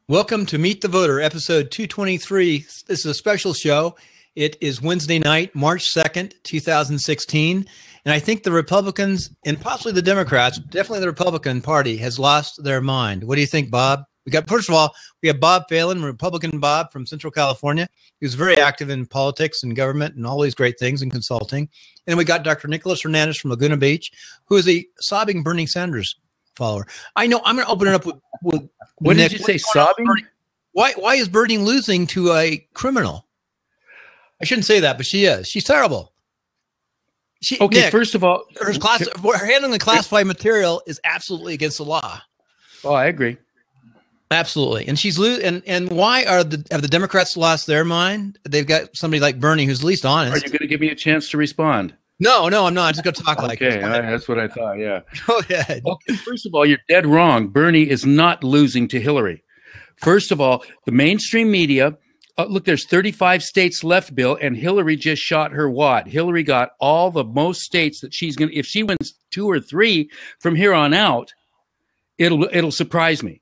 Welcome to Meet the Voter, episode 223. This is a special show. It is Wednesday night, March 2nd, 2016. And I think the Republicans and possibly the Democrats, definitely the Republican Party, has lost their mind. What do you think, Bob? First of all, we have Bob Phelan, Republican Bob from Central California. He was very active in politics and government and all these great things in consulting. And then we got Dr. Nicholas Hernandez from Laguna Beach, who is a sobbing Bernie Sanders follower. I know. I'm going to open it up with what Nick. Did you say, sobbing? Why is Bernie losing to a criminal? I shouldn't say that, but she is. She's terrible. Okay, Nick, first of all, her handling the classified material is absolutely against the law. Oh, I agree. Absolutely. And she's and why have the Democrats lost their mind? They've got somebody like Bernie who's least honest. Are you going to give me a chance to respond? No, I'm not. I'm just going to talk like this. Okay, that's what I thought, yeah. Go ahead. Okay, first of all, you're dead wrong. Bernie is not losing to Hillary. First of all, the mainstream media, look, there's 35 states left, Bill, and Hillary just shot her wad. Hillary got all the most states that she's going to, if she wins 2 or 3 from here on out, it'll surprise me.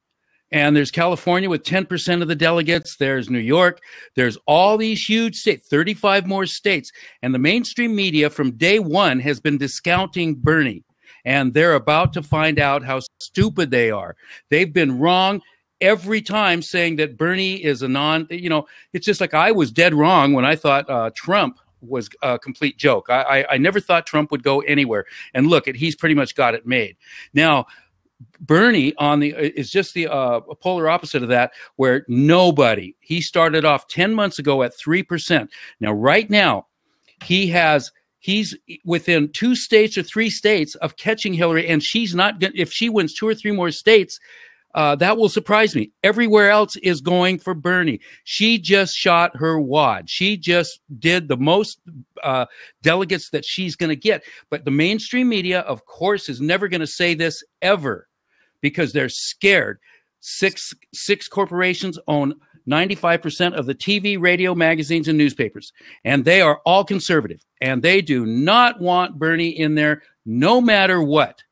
And there's California with 10% of the delegates. There's New York. There's all these huge states, 35 more states. And the mainstream media from day one has been discounting Bernie. And they're about to find out how stupid they are. They've been wrong every time, saying that Bernie is it's just like I was dead wrong when I thought Trump was a complete joke. I never thought Trump would go anywhere. And look, he's pretty much got it made. Now, Bernie is just the polar opposite of that, where he started off 10 months ago at 3%. Now, right now, he's within 2 states or 3 states of catching Hillary, and she's not going. If she wins 2 or 3 more states, that will surprise me. Everywhere else is going for Bernie. She just shot her wad. She just did the most delegates that she's going to get. But the mainstream media, of course, is never going to say this ever, because they're scared. Six corporations own 95% of the TV, radio, magazines, and newspapers. And they are all conservative. And they do not want Bernie in there no matter what.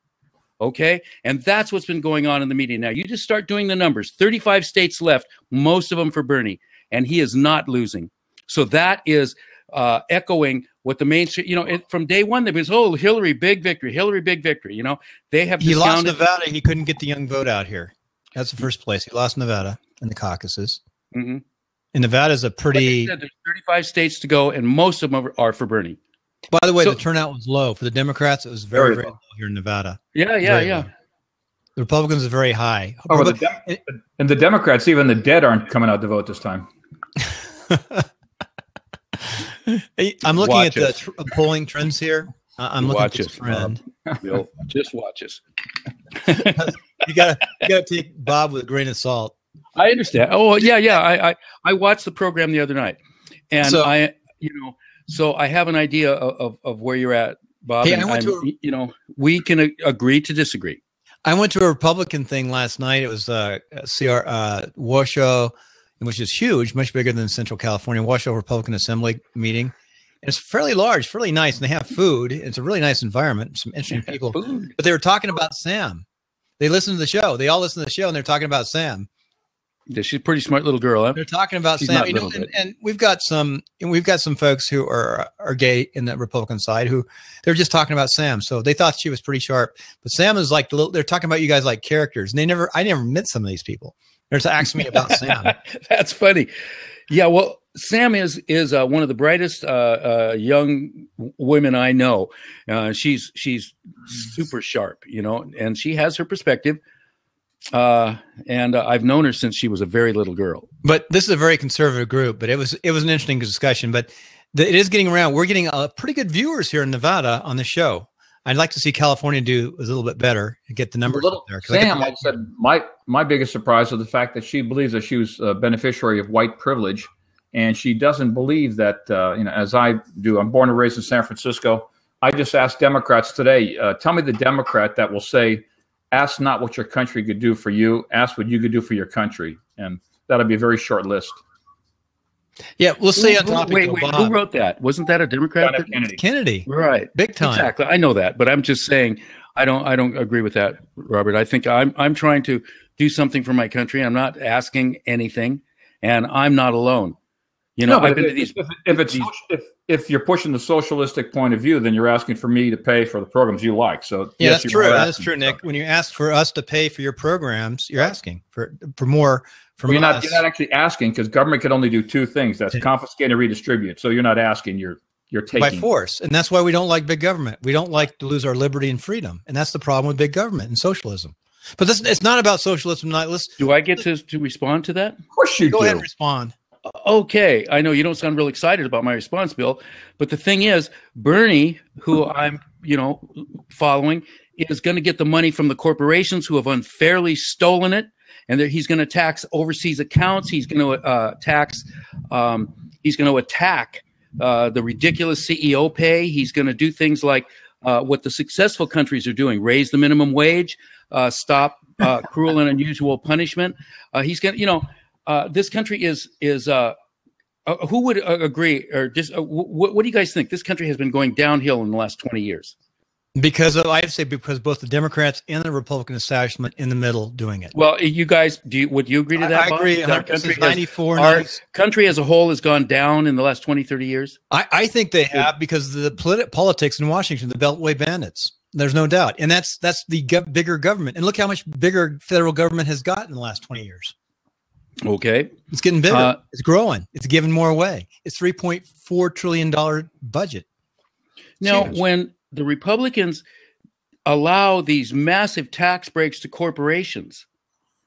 Okay? And that's what's been going on in the media. Now, you just start doing the numbers. 35 states left, most of them for Bernie. And he is not losing. So that is echoing what the mainstream, from day one, there was, Hillary, big victory. Hillary, big victory. They have He lost Nevada. He couldn't get the young vote out here. That's the first place. He lost Nevada in the caucuses. Mm-hmm. And Nevada is a pretty. Like I said, there's 35 states to go, and most of them are for Bernie. By the way, the turnout was low for the Democrats. It was very, very low here in Nevada. Yeah. The Republicans are very high. And the Democrats, even the dead, aren't coming out to vote this time. I'm looking at the polling trends here. I'm looking at this trend. Bill, just watch us. You gotta take Bob with a grain of salt. I understand. Oh yeah. I watched the program the other night, and so I have an idea of where you're at, Bob. Hey, we can agree to disagree. I went to a Republican thing last night. It was Washoe, which is huge, much bigger than Central California. Washoe Republican Assembly meeting. And it's fairly large, fairly nice, and they have food. It's a really nice environment, some interesting people. But they were talking about Sam. They listened to the show. They all listened to the show, and they're talking about Sam. Yeah, she's a pretty smart little girl, huh? They're talking about Sam, and we've got some folks who are gay in the Republican side who they're just talking about Sam. So they thought she was pretty sharp, but Sam is like they're talking about you guys like characters, and I never met some of these people. They're just asking me about Sam. That's funny. Yeah, well, Sam is one of the brightest young women I know. She's super sharp, and she has her perspective. And I've known her since she was a very little girl. But this is a very conservative group. But it was an interesting discussion. But it is getting around. We're getting pretty good viewers here in Nevada on the show. I'd like to see California do a little bit better and get the numbers up there. Sam, like I said, my biggest surprise is the fact that she believes that she was a beneficiary of white privilege, and she doesn't believe that. As I do, I'm born and raised in San Francisco. I just asked Democrats today. Tell me the Democrat that will say, "Ask not what your country could do for you. Ask what you could do for your country," and that'll be a very short list. Yeah, we'll stay on topic. Wait, who wrote that? Wasn't that a Democrat? Kennedy. Kennedy. Right. Big time. Exactly. I know that, but I'm just saying, I don't agree with that, Robert. I think I'm trying to do something for my country. I'm not asking anything, and I'm not alone. You know, I've been to these. If you're pushing the socialistic point of view, then you're asking for me to pay for the programs you like. So yeah, yes, that's true. That's true, Nick. When you ask for us to pay for your programs, you're asking for more from us. You're not actually asking, because government can only do two things: that's confiscate and redistribute. So you're not asking; you're taking by force, and that's why we don't like big government. We don't like to lose our liberty and freedom, and that's the problem with big government and socialism. But it's not about socialism. Do I get to respond to that? Of course you do. Go ahead and respond. Okay, I know you don't sound real excited about my response, Bill, but the thing is, Bernie, who I'm, following, is going to get the money from the corporations who have unfairly stolen it, and he's going to tax overseas accounts. He's going to tax. He's going to attack the ridiculous CEO pay. He's going to do things like what the successful countries are doing: raise the minimum wage, stop cruel and unusual punishment. He's going to, this country is who would agree, or just what do you guys think? This country has been going downhill in the last 20 years. Because both the Democrats and the Republican establishment in the middle doing it. Well, you guys, would you agree to that? I agree. Our country as a whole has gone down in the last 20, 30 years. I think they have, because of the politics in Washington, the Beltway bandits. There's no doubt. And that's the bigger government. And look how much bigger federal government has gotten in the last 20 years. Okay. It's getting bigger. It's growing. It's giving more away. It's $3.4 trillion budget. Now, when the Republicans allow these massive tax breaks to corporations,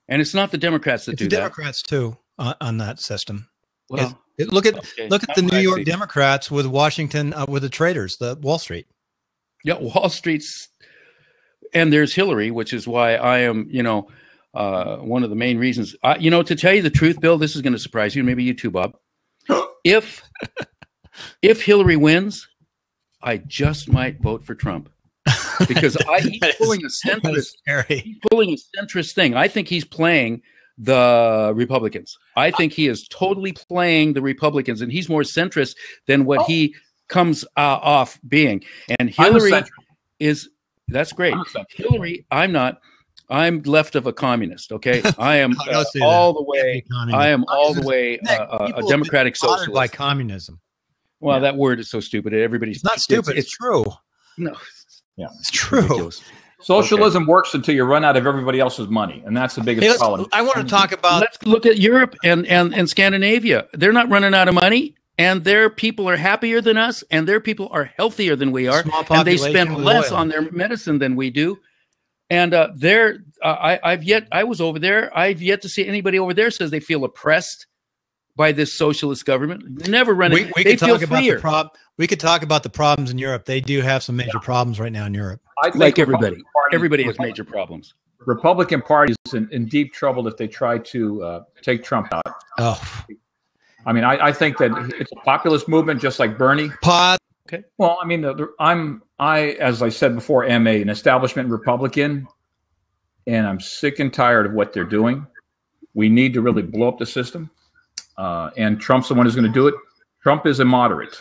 and it's not the Democrats that do that. The Democrats too on that system. Well, look at the New York Democrats with Washington, with the traders, the Wall Street. Yeah, Wall Street's, and there's Hillary, which is why I am, one of the main reasons. To tell you the truth, Bill, this is going to surprise you, maybe you too, Bob. If Hillary wins, I just might vote for Trump, because he's pulling a centrist thing. I think he's playing the Republicans. I think he is totally playing the Republicans, and he's more centrist than what he comes off being. And Hillary that's great. Hillary, I'm not. I'm left of a communist. Okay, I am all the way. I am all the way a democratic socialist. By communism. Well, that word is so stupid. Everybody's not stupid. It's true. No, it's true. Ridiculous. Socialism works until you run out of everybody else's money, and that's the biggest problem. I want to talk about. Let's look at Europe and Scandinavia. They're not running out of money, and their people are happier than us, and their people are healthier than we are, and they spend less on their medicine than we do. And I was over there. I've yet to see anybody over there says they feel oppressed by this socialist government. Never running. We could talk about we could talk about the problems in Europe. They do have some major problems right now in Europe. Like everybody has major problems. Republican Party is in deep trouble if they try to take Trump out. Oh, I mean, I think that it's a populist movement, just like Bernie. Okay. Well, I mean, as I said before, am an establishment Republican, and I'm sick and tired of what they're doing. We need to really blow up the system. And Trump's the one who's going to do it. Trump is a moderate.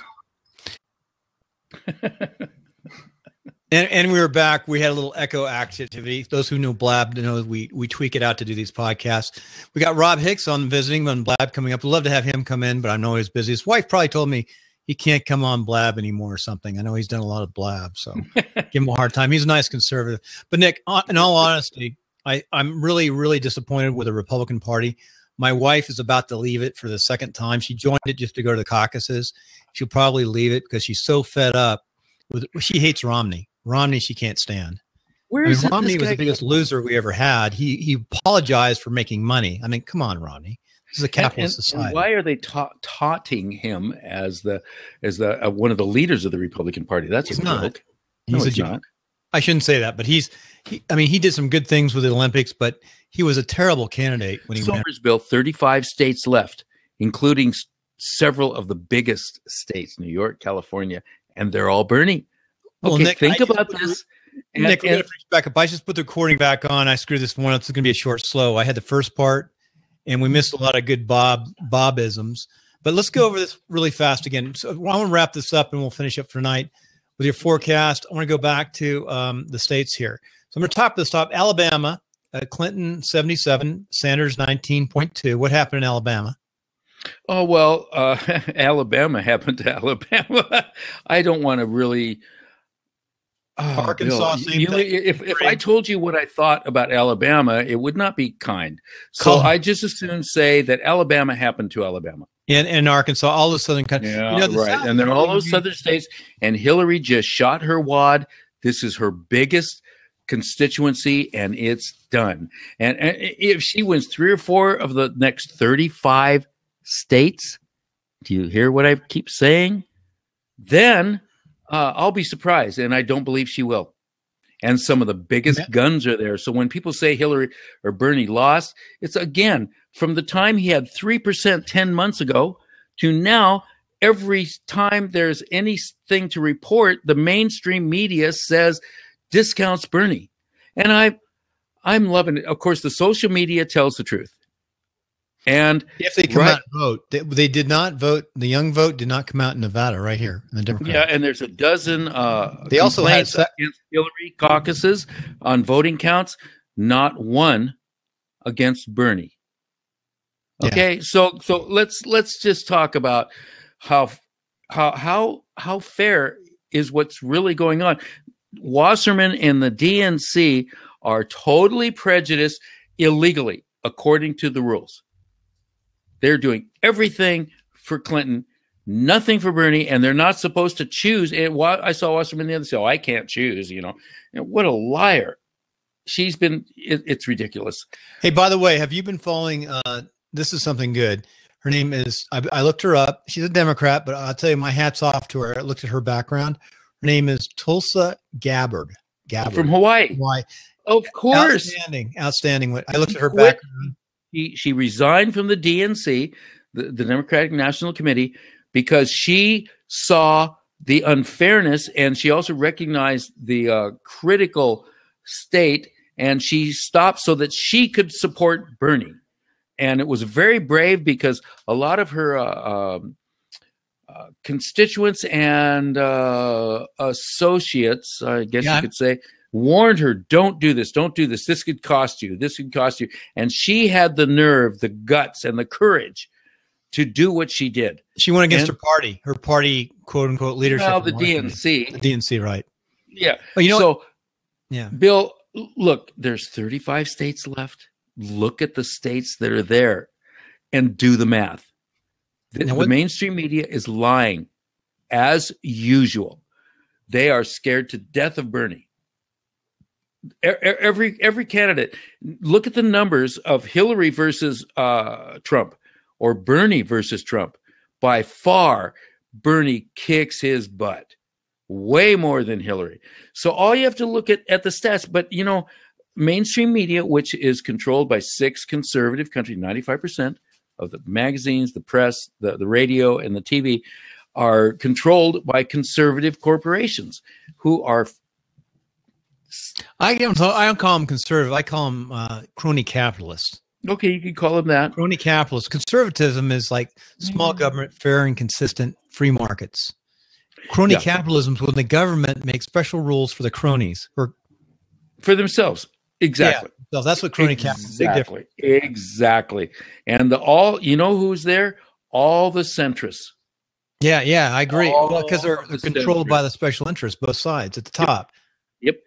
And we were back. We had a little echo activity. Those who know Blab know we tweak it out to do these podcasts. We got Rob Hicks on visiting on Blab coming up. We'd love to have him come in, but I know he's busy. His wife probably told me he can't come on Blab anymore or something. I know he's done a lot of Blab, so give him a hard time. He's a nice conservative. But Nick, in all honesty, I'm really, really disappointed with the Republican Party. My wife is about to leave it for the second time. She joined it just to go to the caucuses. She'll probably leave it because she's so fed up with. She hates Romney. Romney, she can't stand. Romney was the biggest loser we ever had. He apologized for making money. I mean, come on, Romney. This is a capitalist society. And why are they taunting him as the one of the leaders of the Republican Party? That's a joke. He's a joke. I shouldn't say that, but he did some good things with the Olympics, but he was a terrible candidate when he went. Bill, 35 states left, including several of the biggest states, New York, California, and they're all Bernie. Okay, well, Nick, think about this. Nick, back up. I just put the recording back on. I screwed this one up. It's going to be a short, slow. I had the first part, and we missed a lot of good Bobisms. But let's go over this really fast again. So I want to wrap this up, and we'll finish up for tonight. with your forecast. I want to go back to the states here. So I'm going to top this top. Alabama, Clinton 77, Sanders 19.2. What happened in Alabama? Oh, well, Alabama happened to Alabama. I don't want to really. Arkansas, Bill, same thing. If I told you what I thought about Alabama, it would not be kind. So I just as soon say that Alabama happened to Alabama. And Arkansas, all the southern countries. Yeah, right. South, and then all those southern states. And Hillary just shot her wad. This is her biggest constituency, and it's done. And if she wins 3 or 4 of the next 35 states, do you hear what I keep saying? Then I'll be surprised, and I don't believe she will. And some of the biggest guns are there. So when people say Hillary or Bernie lost, it's again from the time he had 3% 10 months ago to now. Every time there's anything to report, the mainstream media says discounts Bernie, and I'm loving it. Of course, the social media tells the truth. And if they come out and vote, they did not vote. The young vote did not come out in Nevada, right here in the Democrat. Yeah, and there's a dozen. They also had against Hillary caucuses on voting counts. Not one against Bernie. Okay, so let's just talk about how fair is what's really going on. Wasserman and the DNC are totally prejudiced illegally, according to the rules. They're doing everything for Clinton, nothing for Bernie, and they're not supposed to choose. I saw Wasserman the other day say, I can't choose, what a liar. It's ridiculous. Hey, by the way, have you been following, this is something good. Her name is, I looked her up. She's a Democrat, but I'll tell you, my hat's off to her. I looked at her background. Her name is Tulsa Gabbard. From Hawaii. Of course. Outstanding. I looked at her background. She resigned from the DNC, the Democratic National Committee, because she saw the unfairness, and she also recognized the critical state, and she stopped so that she could support Bernie. And it was very brave because a lot of her constituents and associates, I guess you could say, warned her, don't do this. This could cost you. And she had the nerve, the guts, and the courage to do what she did. She went against her party, quote unquote, leadership. Well, the DNC. The DNC, right. Yeah. Well, Bill, look, there's 35 states left. Look at the states that are there and do the math. The mainstream media is lying as usual. They are scared to death of Bernie. Every candidate, look at the numbers of Hillary versus Trump or Bernie versus Trump. By far, Bernie kicks his butt way more than Hillary. So all you have to look at the stats. But, mainstream media, which is controlled by 6 conservative countries, 95% of the magazines, the press, the radio, and the TV are controlled by conservative corporations who are I don't call them conservative. I call them crony capitalists. Okay, you could call them that. Crony capitalists. Conservatism is like small government, fair and consistent free markets. Crony capitalism is when the government makes special rules for the cronies or for themselves. Exactly. Yeah, so that's what crony capitalism is. Exactly. And who's there? All the centrists. Yeah, I agree. Well, because they're controlled by the special interests, both sides at the top. Yep.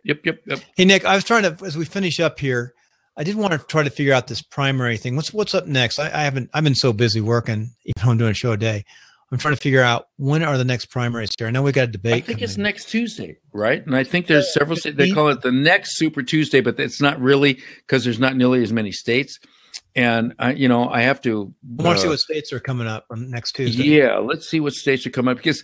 Hey, Nick, I was trying to, as we finish up here, I did want to try to figure out this primary thing. What's up next? I've been so busy working, I'm doing a show a day. I'm trying to figure out when are the next primaries here. I know we got a debate. I think it's next Tuesday, right? And I think there's several states. They call it the next Super Tuesday, but it's not really because there's not nearly as many states. And I have to. I want to see what states are coming up on next Tuesday. Yeah, let's see what states are coming up because,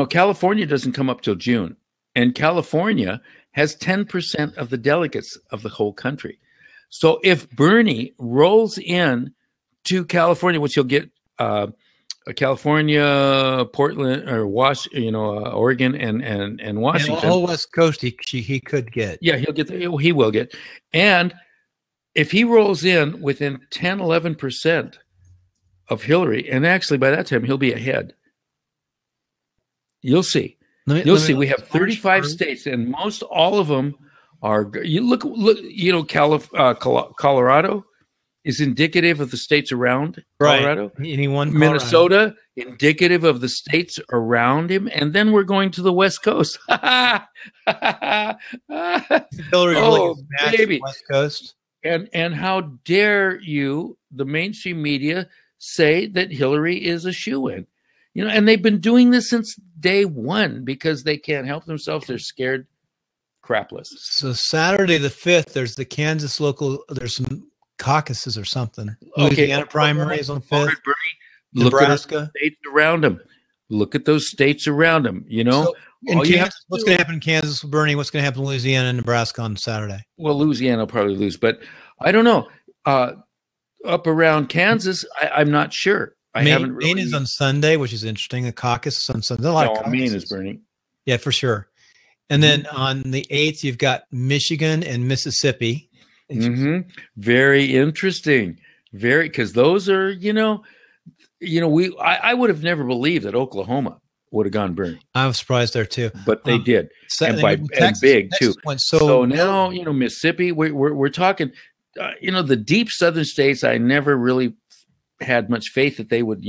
California doesn't come up till June. And California has 10% of the delegates of the whole country. So if Bernie rolls in to California, which he'll get California, Portland, or Oregon and Washington. And the whole West Coast he could get. Yeah, he will get. And if he rolls in within 10, 11% of Hillary, and actually by that time he'll be ahead. You'll see. You'll see we have 35 states, and most all of them are. You look. You know, Colorado is indicative of the states around Colorado. Right. Anyone? Minnesota, indicative of the states around him, and then we're going to the West Coast. Hillary baby. West Coast. And how dare you, the mainstream media, say that Hillary is a shoo-in? You know, and they've been doing this since day one because they can't help themselves. They're scared crapless. So Saturday the 5th, there's the Kansas local. There's some caucuses or something. Okay, Louisiana primaries on 5th. Look Nebraska. at the states around them. Look at those states around them. You know, so Kansas, what's going to happen in Kansas with Bernie? What's going to happen in Louisiana and Nebraska on Saturday? Well, Louisiana will probably lose, but I don't know. Up around Kansas, I'm not sure. Maine is on Sunday, which is interesting. The caucus is on Sunday. Maine is Bernie. Yeah, for sure. And then on the 8th, you've got Michigan and Mississippi. Very interesting. Very, because those are, I would have never believed that Oklahoma would have gone Bernie. I was surprised there too, but they did, and big too. So now, Mississippi, we're talking, the deep southern states. I never really had much faith that they would,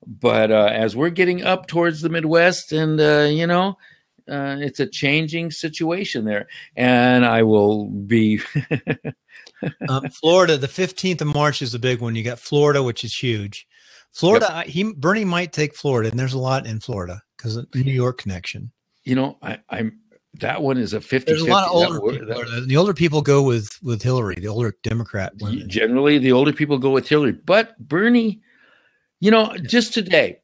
but as we're getting up towards the Midwest, and it's a changing situation there, and I will be. Florida, the 15th of March is the big one. You got Florida, which is huge. Florida, yep. Bernie might take Florida, and there's a lot in Florida because of the New York connection. I'm that one is a 50-50. There's a lot of older people. The older people go with Hillary, the older Democrat women. Generally, the older people go with Hillary, but Bernie, just today,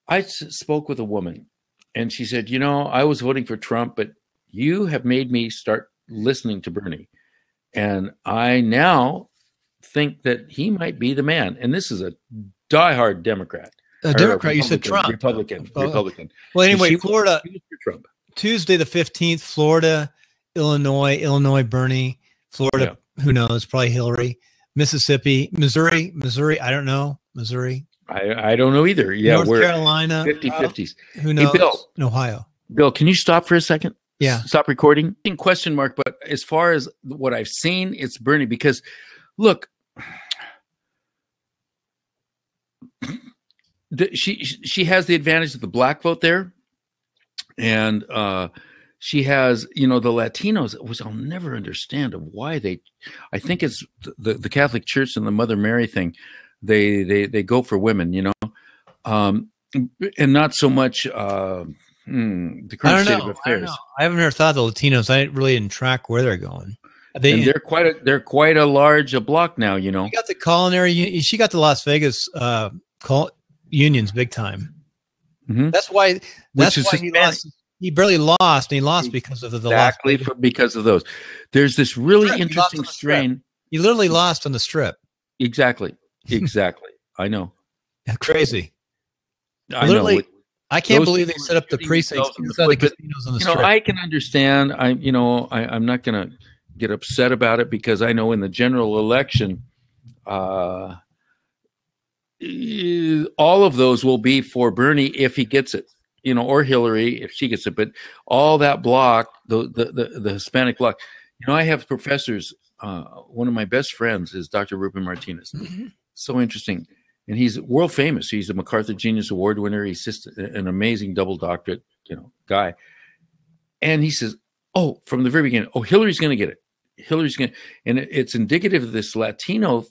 I spoke with a woman, and she said, I was voting for Trump, but you have made me start listening to Bernie, and I now think that he might be the man. And this is a diehard Democrat. Democrat, you said Trump. Republican. Well, anyway, Florida, Trump. Tuesday the 15th, Florida, Illinois, Bernie, Florida, who knows, probably Hillary, Mississippi, Missouri, I don't know, Missouri. I don't know either. Yeah, North Carolina, 50-50s. Who knows? Hey, Bill, in Ohio. Bill, can you stop for a second? Yeah. Stop recording. Question mark, but as far as what I've seen, it's Bernie because, look, she has the advantage of the black vote there, and she has the Latinos, which I'll never understand of why they. I think it's the Catholic Church and the Mother Mary thing. They go for women, and not so much the current state of affairs. I haven't ever thought of the Latinos. I really didn't track where they're going. They're quite a large block now. She got the culinary. She got the Las Vegas unions big time. Mm-hmm. That's why he lost. He barely lost, and he lost because of the exactly because of those. There's this really interesting strain. He literally lost on the strip. Exactly. I know. Crazy. I know. I can't believe they set up the precincts inside the casinos on the strip. I can understand. I'm not going to get upset about it because I know in the general election, all of those will be for Bernie if he gets it, or Hillary if she gets it. But all that block, the Hispanic block, I have professors. One of my best friends is Dr. Ruben Martinez. Mm-hmm. So interesting. And he's world famous. He's a MacArthur Genius Award winner. He's just an amazing double doctorate, guy. And he says, from the very beginning, Hillary's going to get it. And it's indicative of this Latino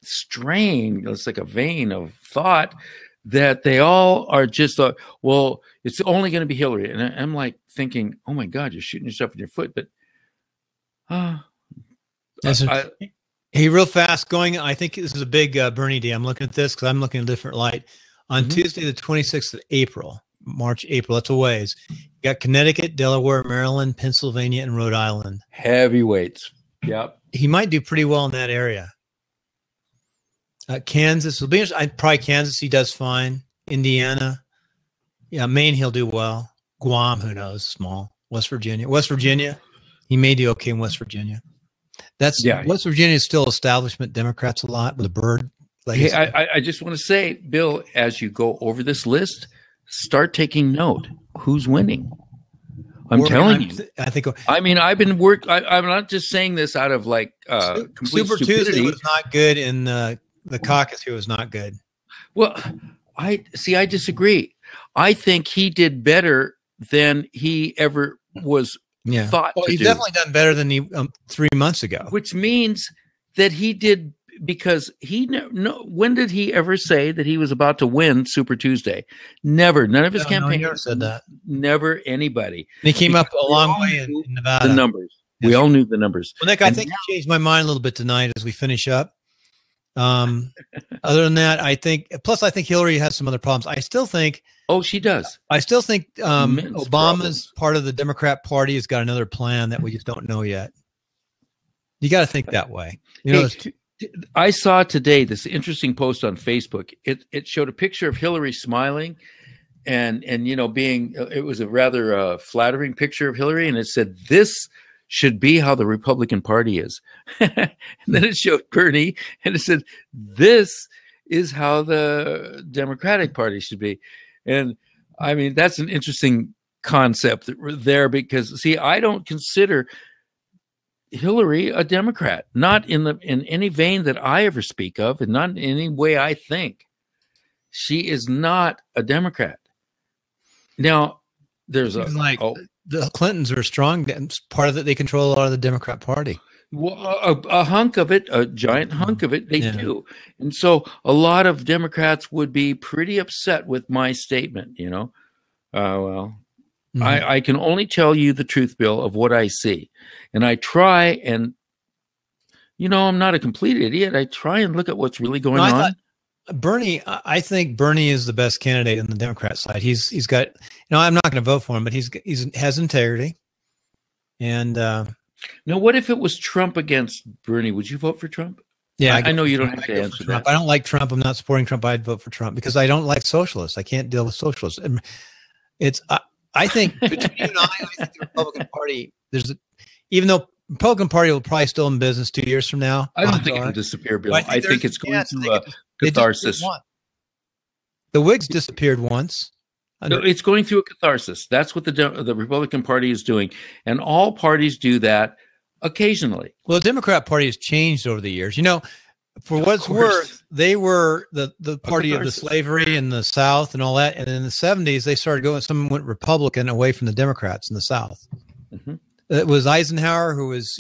strain. It's like a vein of thought that they all are just, it's only going to be Hillary. And I'm like thinking, oh my God, you're shooting yourself in your foot. But, hey, real fast I think this is a big Bernie day. I'm looking at this because I'm looking at a different light. On Tuesday, the 26th of April, that's a ways. You got Connecticut, Delaware, Maryland, Pennsylvania, and Rhode Island. Heavyweights. Yep. He might do pretty well in that area. Kansas will be interesting. Probably Kansas, he does fine. Indiana. Yeah, Maine, he'll do well. Guam, who knows, small. West Virginia, he may do okay in West Virginia. West Virginia is still establishment Democrats a lot with a bird. Hey, I just want to say, Bill, as you go over this list, start taking note. who's winning. I'm telling you. I think. I mean, I'm not just saying this out of like complete Super stupidity. Tuesday was not good in the caucus. It was not good. Well, I disagree. I think he did better than he ever was thought to do. He's definitely done better than he 3 months ago. Which means that he did, because when did he ever say that he was about to win Super Tuesday? Never. None of his campaign. He never said that. Never anybody. And he came up a long way in Nevada. The numbers. Yes. We all knew the numbers. Well, Nick, I think you changed my mind a little bit tonight as we finish up. Other than that, I think Hillary has some other problems. I still think. Oh, she does. I still think Obama's part of the Democrat Party has got another plan that we just don't know yet. You got to think that way. I saw today this interesting post on Facebook. It showed a picture of Hillary smiling, and being. It was a rather flattering picture of Hillary, and it said, "This should be how the Republican Party is." And then it showed Bernie, and it said, "This is how the Democratic Party should be." And I mean, that's an interesting concept there, because see, I don't consider Hillary a Democrat, not in any vein that I ever speak of, and not in any way I think. She is not a Democrat. Now, there's the Clintons are strong. Part of it, they control a lot of the Democrat Party. Well, a hunk of it, a giant hunk of it, they do. And so a lot of Democrats would be pretty upset with my statement, I can only tell you the truth, Bill, of what I see. And I try and, I'm not a complete idiot. I try and look at what's really going on. I think Bernie is the best candidate on the Democrat side. He's got, I'm not going to vote for him, but he has integrity. And now, what if it was Trump against Bernie? Would you vote for Trump? Yeah, I know you don't have to answer that. I don't like Trump. I'm not supporting Trump. I'd vote for Trump because I don't like socialists. I can't deal with socialists. I think between you and I think the Republican Party, even though the Republican Party will probably still in business 2 years from now. I don't think it'll disappear, Bill. I think it's going through a catharsis. The Whigs disappeared once. No, it's going through a catharsis. That's what the Republican Party is doing. And all parties do that occasionally. Well, the Democrat Party has changed over the years. For what it's worth, they were the party of the slavery in the South and all that. And in the 70s, they started going, some went Republican away from the Democrats in the South. Mm-hmm. It was Eisenhower who was,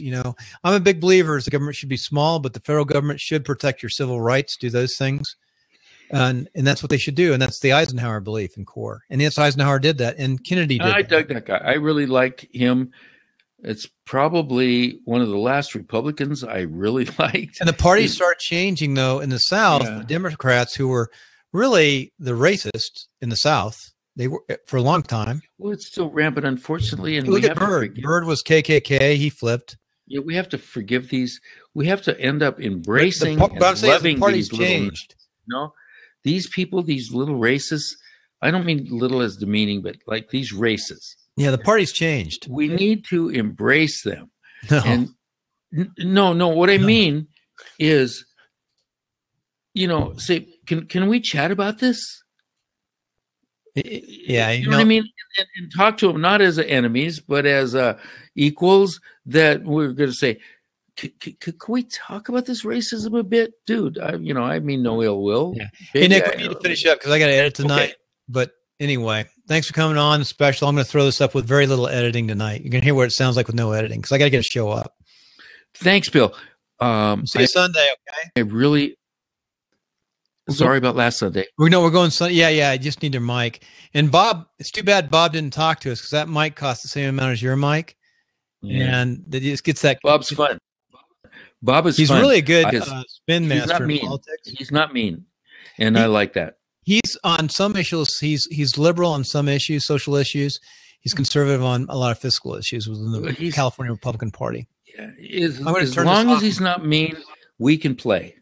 I'm a big believer the government should be small, but the federal government should protect your civil rights, do those things. And that's what they should do. And that's the Eisenhower belief in core. And yes, Eisenhower did that. And Kennedy did. I dug that guy. I really like him. It's probably one of the last Republicans I really liked. And the parties started changing, though, in the South. Yeah. The Democrats, who were really the racists in the South, they were for a long time. Well, it's still rampant, unfortunately. And look at Byrd. Byrd was KKK. He flipped. Yeah, we have to forgive these. We have to end up embracing and loving these changed. These people, these little races. I don't mean little as demeaning, but like these races. Yeah, the party's changed. We need to embrace them. No. And no. What I mean is, say, can we chat about this? Yeah, you know what I mean, and talk to them not as enemies, but as equals. That we're going to say, can we talk about this racism a bit, dude? I mean no ill will. Yeah. Hey, Nick, we need to finish up because I got to edit tonight. Okay. But anyway, thanks for coming on. Special. I'm going to throw this up with very little editing tonight. You're going to hear what it sounds like with no editing because I got to get a show up. Thanks, Bill. See you Sunday. Okay. I really. Sorry about last Sunday. We're going Sunday. Yeah. I just need your mic. And Bob, it's too bad Bob didn't talk to us because that mic costs the same amount as your mic. Yeah. And it just gets that. Bob's fun. Bob is. He's fun. Really a good spin master in politics. He's not mean, and I like that. He's on some issues. He's liberal on some issues, social issues. He's conservative on a lot of fiscal issues within the California Republican Party. Yeah, as long as he's not mean, we can play.